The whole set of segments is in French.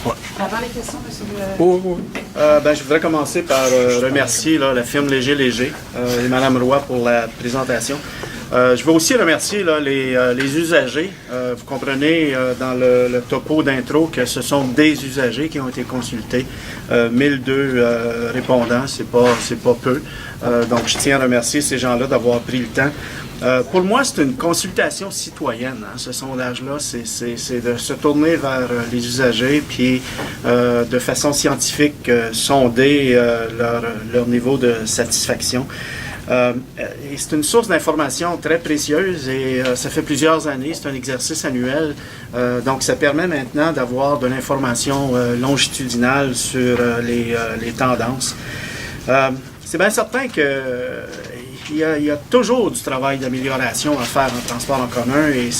Ouais. Avant les questions, monsieur. Je voudrais commencer par remercier la firme Léger et Mme Roy pour la présentation. Je veux aussi remercier les usagers. Vous comprenez dans le topo d'intro que ce sont des usagers qui ont été consultés. 1002 répondants, c'est pas peu. Donc je tiens à remercier ces gens-là d'avoir pris le temps. Pour moi, c'est une consultation citoyenne, ce sondage-là. C'est de se tourner vers les usagers puis de façon scientifique sonder leur niveau de satisfaction. Et c'est une source d'information très précieuse et ça fait plusieurs années, c'est un exercice annuel. Donc ça permet maintenant d'avoir de l'information longitudinale sur les tendances. C'est bien certain que il y a toujours du travail d'amélioration à faire en transport en commun et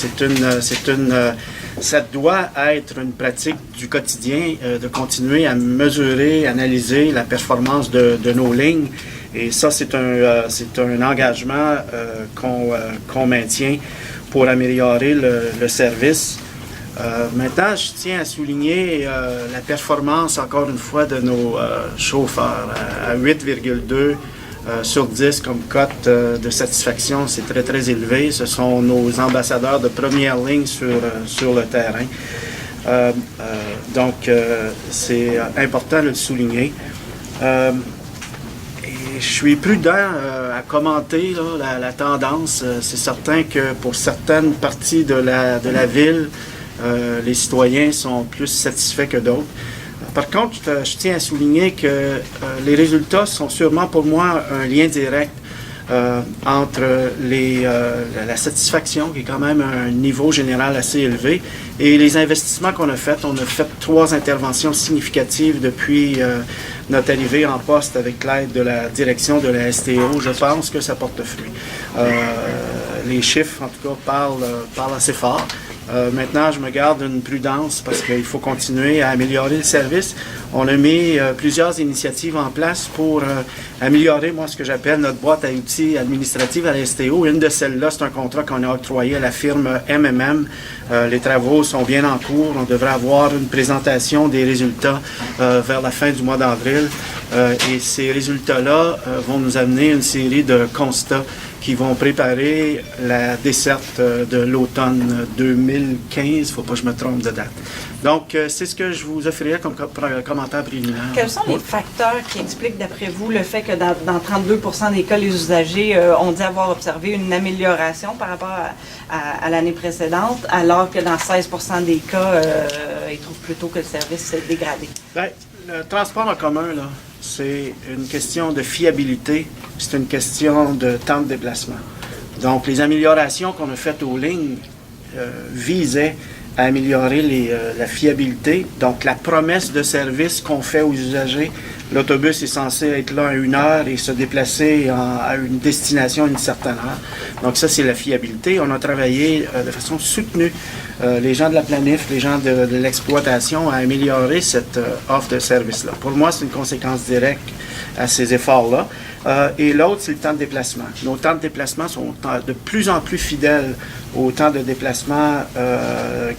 ça doit être une pratique du quotidien de continuer à mesurer, analyser la performance de nos lignes. Et ça, c'est un engagement qu'on maintient pour améliorer le service. Maintenant, je tiens à souligner la performance, encore une fois, de nos chauffeurs à 8,2 sur 10 comme cote de satisfaction. C'est très, très élevé. Ce sont nos ambassadeurs de première ligne sur le terrain. Donc, c'est important de le souligner. Je suis prudent à commenter la tendance. C'est certain que pour certaines parties de la ville, les citoyens sont plus satisfaits que d'autres. Par contre, je tiens à souligner que les résultats sont sûrement pour moi un lien direct entre la satisfaction, qui est quand même un niveau général assez élevé, et les investissements qu'on a faits. On a fait 3 interventions significatives depuis notre arrivée en poste avec l'aide de la direction de la STO. Je pense que ça porte fruit. Les chiffres, en tout cas, parlent assez fort. Maintenant, je me garde une prudence parce qu'il faut continuer à améliorer le service. On a mis plusieurs initiatives en place pour améliorer, moi, ce que j'appelle notre boîte à outils administrative à la STO. Une de celles-là, c'est un contrat qu'on a octroyé à la firme MMM. Les travaux sont bien en cours. On devrait avoir une présentation des résultats vers la fin du mois d'avril. Et ces résultats-là vont nous amener une série de constats qui vont préparer la desserte de l'automne 2015. Il ne faut pas que je me trompe de date. Donc, c'est ce que je vous offrirais comme commentaire préliminaire. Quels sont les facteurs qui expliquent, d'après vous, le fait que dans 32 % des cas, les usagers ont dit avoir observé une amélioration par rapport à l'année précédente, alors que dans 16 % des cas, ils trouvent plutôt que le service s'est dégradé? Bien, le transport en commun, là, c'est une question de fiabilité, c'est une question de temps de déplacement. Donc, les améliorations qu'on a faites aux lignes visaient à améliorer la fiabilité. Donc, la promesse de service qu'on fait aux usagers, l'autobus est censé être là à 1 heure et se déplacer à une destination à une certaine heure. Donc, ça, c'est la fiabilité. On a travaillé de façon soutenue, les gens de la planif, les gens de l'exploitation, à améliorer cette offre de service-là. Pour moi, c'est une conséquence directe à ces efforts-là. Et l'autre, c'est le temps de déplacement. Nos temps de déplacement sont de plus en plus fidèles aux temps de déplacement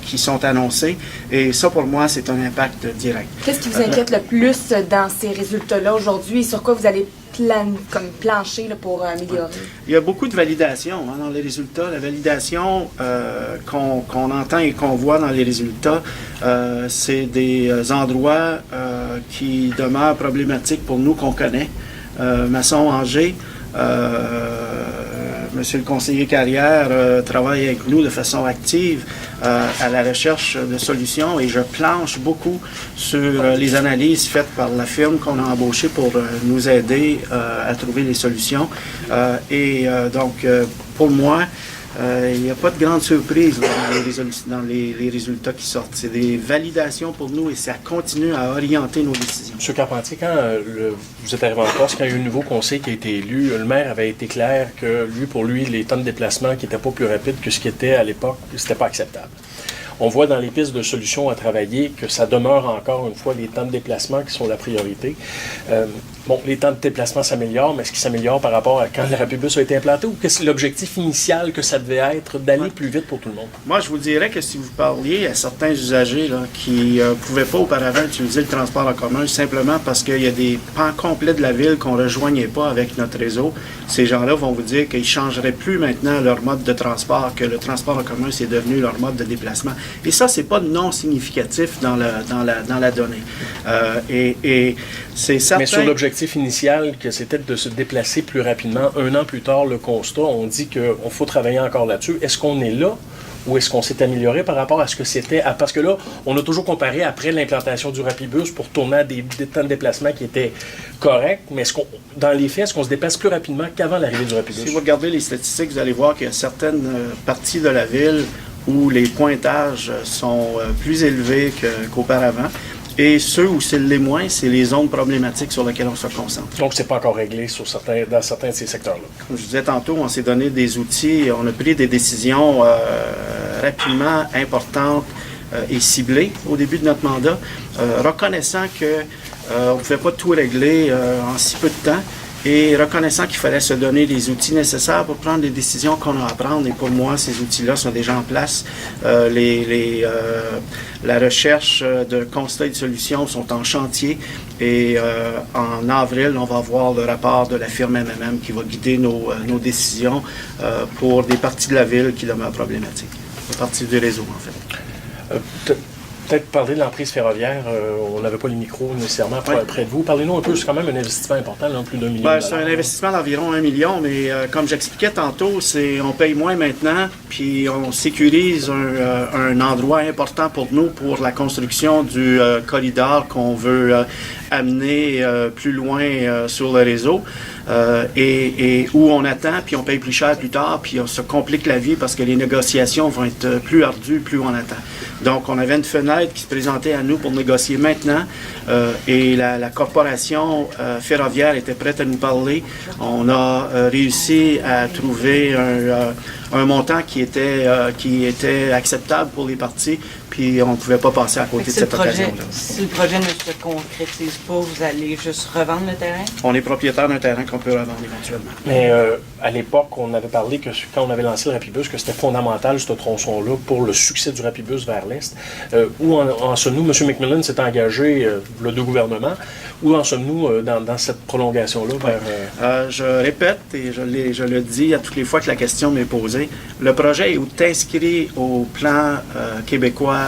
qui sont annoncés. Et ça, pour moi, c'est un impact direct. Qu'est-ce qui vous inquiète le plus dans ces résultats-là aujourd'hui et sur quoi vous allez plancher là, pour améliorer? Il y a beaucoup de validation dans les résultats. La validation qu'on entend et qu'on voit dans les résultats, c'est des endroits qui demeurent problématiques pour nous qu'on connaît. Masson-Angers, Monsieur le conseiller Carrière travaille avec nous de façon active à la recherche de solutions et je planche beaucoup sur les analyses faites par la firme qu'on a embauchée pour nous aider à trouver les solutions. Donc, pour moi, il n'y a pas de grande surprise là, dans les résultats qui sortent. C'est des validations pour nous et ça continue à orienter nos décisions. M. Carpentier, quand vous êtes arrivé en poste, quand il y a eu un nouveau conseil qui a été élu, le maire avait été clair que pour lui, les temps de déplacement qui n'étaient pas plus rapides que ce qui était à l'époque, c'était pas acceptable. On voit dans les pistes de solutions à travailler que ça demeure encore une fois les temps de déplacement qui sont la priorité. Bon, les temps de déplacement s'améliorent, mais est-ce qu'ils s'améliorent par rapport à quand le Rapibus a été implanté ou que c'est l'objectif initial que ça devait être d'aller plus vite pour tout le monde? Moi, je vous dirais que si vous parliez à certains usagers là, qui ne pouvaient pas auparavant utiliser le transport en commun simplement parce qu'il y a des pans complets de la ville qu'on ne rejoignait pas avec notre réseau, ces gens-là vont vous dire qu'ils ne changeraient plus maintenant leur mode de transport, que le transport en commun, c'est devenu leur mode de déplacement. Et ça, c'est pas non significatif dans la donnée. Et c'est certain... Mais sur l'objectif initial, que c'était de se déplacer plus rapidement, un an plus tard, le constat, on dit qu'il faut travailler encore là-dessus. Est-ce qu'on est là ou est-ce qu'on s'est amélioré par rapport à ce que c'était? Parce que là, on a toujours comparé après l'implantation du Rapibus pour tourner à des temps de déplacement qui étaient corrects, mais dans les faits, est-ce qu'on se déplace plus rapidement qu'avant l'arrivée du Rapibus? Si vous regardez les statistiques, vous allez voir qu'il y a certaines parties de la ville où les pointages sont plus élevés qu'auparavant. Et ceux où c'est les moins, c'est les zones problématiques sur lesquelles on se concentre. Donc, c'est pas encore réglé dans certains de ces secteurs-là. Comme je disais tantôt, on s'est donné des outils, on a pris des décisions rapidement importantes et ciblées au début de notre mandat, reconnaissant qu'on ne pouvait pas tout régler en si peu de temps. Et reconnaissant qu'il fallait se donner les outils nécessaires pour prendre les décisions qu'on a à prendre. Et pour moi, ces outils-là sont déjà en place. La recherche de constats et de solutions sont en chantier. Et en avril, on va voir le rapport de la firme MMM qui va guider nos décisions pour des parties de la ville qui demeurent problématiques. Des parties du réseau, en fait. Peut-être parler de l'emprise ferroviaire, on n'avait pas les micros nécessairement près de vous. Parlez-nous un peu, c'est quand même un investissement important, là, plus d'1 million. C'est un investissement d'environ 1 million, mais comme j'expliquais tantôt, on paye moins maintenant, puis on sécurise un endroit important pour nous pour la construction du corridor qu'on veut amener plus loin sur le réseau. Et où on attend, puis on paye plus cher plus tard, puis on se complique la vie parce que les négociations vont être plus ardues, plus on attend. Donc, on avait une fenêtre qui se présentait à nous pour négocier maintenant et la corporation ferroviaire était prête à nous parler. On a réussi à trouver un montant qui était acceptable pour les parties, puis on ne pouvait pas passer à côté de cette occasion-là. Si le projet ne se concrétise pas, vous allez juste revendre le terrain? On est propriétaire d'un terrain qu'on peut revendre éventuellement. Mais à l'époque, on avait parlé que quand on avait lancé le Rapibus, que c'était fondamental, ce tronçon-là, pour le succès du Rapibus vers l'Est. Où en sommes-nous? M. McMillan s'est engagé, le deux gouvernements. Où en sommes-nous dans cette prolongation-là vers... Je répète, et je le dis à toutes les fois que la question m'est posée, le projet est inscrit au plan québécois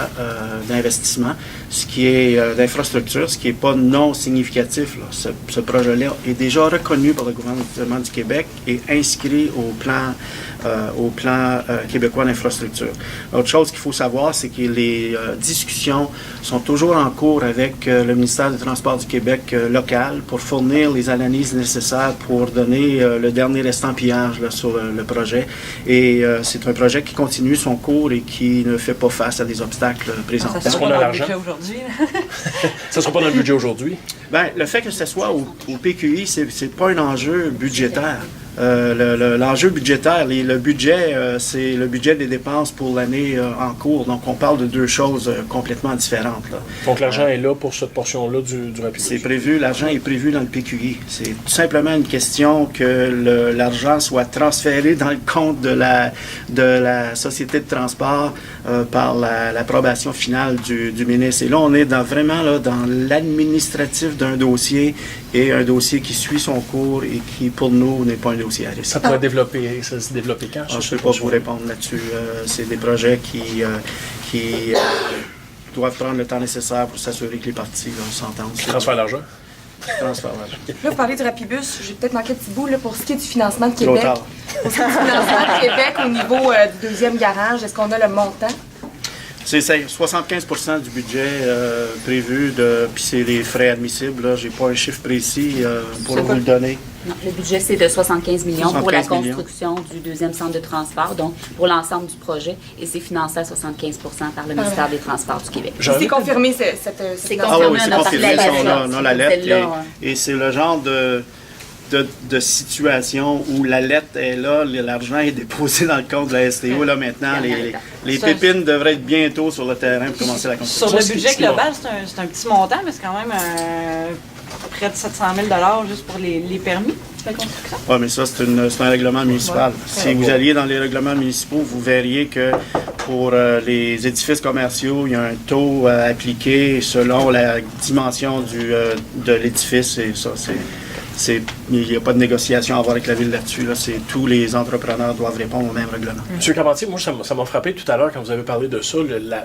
d'investissement, ce qui est d'infrastructure, ce qui n'est pas non significatif. Là. Ce projet-là est déjà reconnu par le gouvernement du Québec et inscrit au plan québécois d'infrastructure. Autre chose qu'il faut savoir, c'est que les discussions sont toujours en cours avec le ministère des Transports du Québec local pour fournir les analyses nécessaires pour donner le dernier estampillage là, sur le projet. Et c'est un projet qui continue son cours et qui ne fait pas face à des obstacles présents. Ça ne sera pas dans le budget aujourd'hui. Ça ne sera pas dans le budget aujourd'hui? Bien, le fait que ce soit au PQI, c'est pas un enjeu budgétaire. L'enjeu budgétaire, le budget, c'est le budget des dépenses pour l'année en cours. Donc, on parle de deux choses complètement différentes. Là. Donc, l'argent est là pour cette portion-là du Rapibus? C'est prévu, l'argent est prévu dans le PQI. C'est tout simplement une question que l'argent soit transféré dans le compte de la société de transport par l'approbation finale du ministre. Et là, on est vraiment dans l'administratif d'un dossier et un dossier qui suit son cours et qui, pour nous, n'est pas un dossier à risque. Ça pourrait se développer quand? Je ne sais pas vous répondre là-dessus. C'est des projets qui doivent prendre le temps nécessaire pour s'assurer que les parties s'entendent. Qui transfèrent l'argent? Transfert l'argent. Là, vous parlez du Rapibus. J'ai peut-être manqué un petit bout là, pour ce qui est du financement de Trop Québec. tard. Pour ce qui est du financement de Québec au niveau du deuxième garage, est-ce qu'on a le montant? C'est 75% du budget prévu, puis c'est les frais admissibles. Je n'ai pas un chiffre précis pour vous le donner. Non, le budget, c'est de 75 millions pour la 75 millions. construction du deuxième centre de transport, donc pour l'ensemble du projet, et c'est financé à 75 par le ministère des Transports du Québec. C'est confirmé cette C'est Ah oui, confirmé, c'est on a confirmé, parlé on a la lettre. celle-là, Et c'est le genre de de situation où la lettre est là, l'argent est déposé dans le compte de la STO. Là, maintenant, les pépines devraient être bientôt sur le terrain pour commencer la construction. Sur le budget global, c'est un petit montant, mais c'est quand même près de 700 000 $ juste pour les permis de construction. Oui, mais ça, c'est un règlement municipal. Si vous alliez dans les règlements municipaux, vous verriez que pour les édifices commerciaux, il y a un taux appliqué selon la dimension de l'édifice. Et ça, il n'y a pas de négociation à avoir avec la ville là-dessus. Là. Tous les entrepreneurs doivent répondre au même règlement. Monsieur Carpentier, moi, ça m'a frappé tout à l'heure quand vous avez parlé de ça,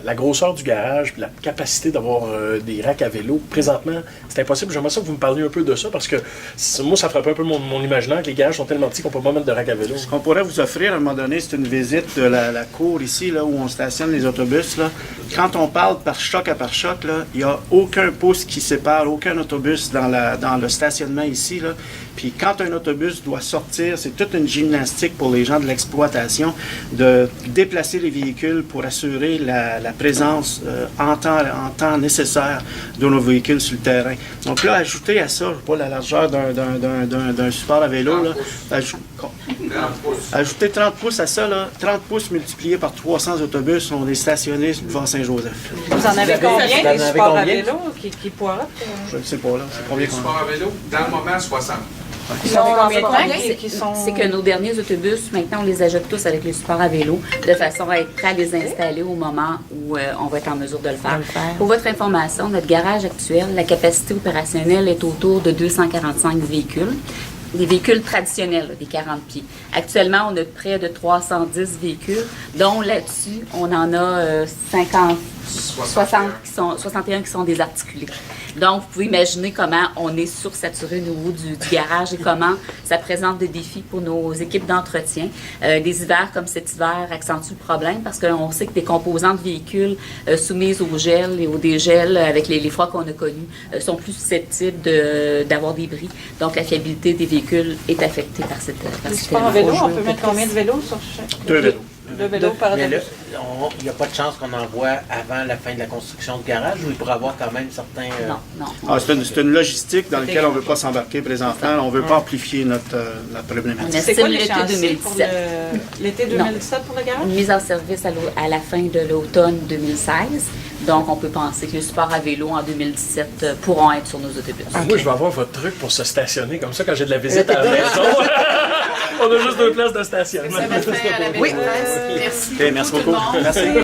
la grosseur du garage, puis la capacité d'avoir des racks à vélo. Présentement, c'est impossible. J'aimerais ça que vous me parliez un peu de ça, parce que moi, ça frappe un peu mon imaginaire que les garages sont tellement petits qu'on ne peut pas mettre de rack à vélo. Ce qu'on pourrait vous offrir à un moment donné, c'est une visite de la cour ici, là, où on stationne les autobus. Là. Quand on parle par choc à par choc, il n'y a aucun pouce qui sépare, aucun autobus dans le stationnement ici. Là. Puis quand un autobus doit sortir, c'est toute une gymnastique pour les gens de l'exploitation de déplacer les véhicules pour assurer la présence en temps nécessaire de nos véhicules sur le terrain. Donc là, ajouter à ça, je sais pas, la largeur d'un support à vélo, là, ajouter 30 pouces à ça, là, 30 pouces multipliés par 300 autobus, on est stationnés devant Saint-Joseph. Vous en avez combien des supports à vélo qui poirotent? Je ne sais pas, là. C'est combien Les supports à vélo, dans le moment, 60. Ils ont combien de temps qui sont... C'est que nos derniers autobus, maintenant, on les ajoute tous avec les supports à vélo, de façon à être prêts à les installer au moment où on va être en mesure de le faire. Pour votre information, notre garage actuel, la capacité opérationnelle est autour de 245 véhicules. Des véhicules traditionnels, là, des 40 pieds. Actuellement, on a près de 310 véhicules, dont là-dessus, on en a 61 qui sont désarticulés. Donc, vous pouvez imaginer comment on est sursaturé au niveau du garage et comment ça présente des défis pour nos équipes d'entretien. Des hivers comme cet hiver accentuent le problème parce qu'on sait que des composants de véhicules soumises au gel et au dégel avec les froids qu'on a connus sont plus susceptibles d'avoir des bris. Donc, la fiabilité des véhicules est affectée par cette supports à vélo, on peut mettre combien de vélos sur chaque? 2 vélos. 2 vélos par Mais là, autobus. il n'y a pas de chance qu'on envoie avant la fin de la construction de garage ou il pourrait avoir quand même certains... Non. Ah, c'est une logistique dans laquelle on ne veut pas s'embarquer présentement. On ne veut pas amplifier notre problématique. On C'est quoi estime l'été l'échéancier pour 2017. l'été 2017 pour le garage? Une mise en service à la fin de l'automne 2016. Donc, on peut penser que les supports à vélo en 2017 pourront être sur nos autobus. Moi, je vais avoir votre truc pour se stationner. Comme ça, quand j'ai de la visite à la maison, on a juste 2 places de stationnement. Oui. OK, merci beaucoup. Merci.